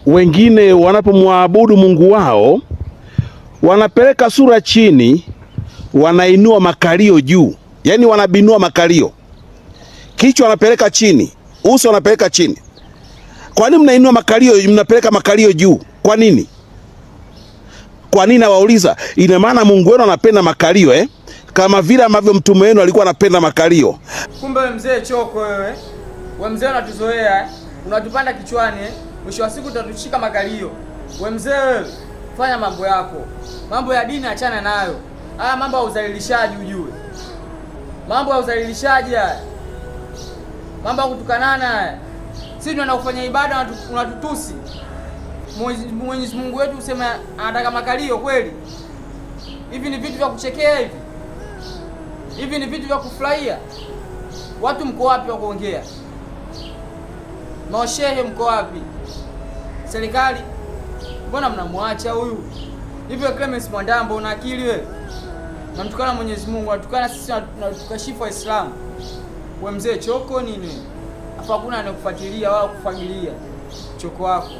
wengine wanapomwabudu Mungu wao wanapeleka sura chini, wanainua makalio juu, yaani wanabinua makalio, kichwa wanapeleka chini, uso wanapeleka chini. Kwa nini mnainua makalio, mnapeleka makalio juu? Kwa nini? Kwa nini nawauliza? Ina maana Mungu wenu anapenda makalio kama vile ambavyo mtume wenu alikuwa anapenda makalio. Kumbe wewe mzee choko wewe. Wewe mzee unatuzoea unatupanda kichwani mwisho wa siku utatushika makalio. Wewe mzee wewe, fanya mambo yako. Mambo ya dini achana nayo. Haya mambo ya udhalilishaji ujue. Mambo ya udhalilishaji haya. Mambo ya kutukanana haya. Sisi tunakufanya ibada unatutusi. Mwenyezi Mungu wetu usema anataka makalio kweli? Hivi ni vitu vya kuchekea hivi? Hivi ni vitu vya kufurahia? Watu mko wapi wa kuongea? Mashehe mko wapi? Serikali mbona mnamwacha huyu? Hivi Clemence Mwandambo una akili wewe? Unamtukana Mwenyezi Mungu, unatukana sisi na tukashifu Waislamu. Wewe mzee choko nini? Hapa hakuna anakufuatilia wala kufagilia. Choko wako.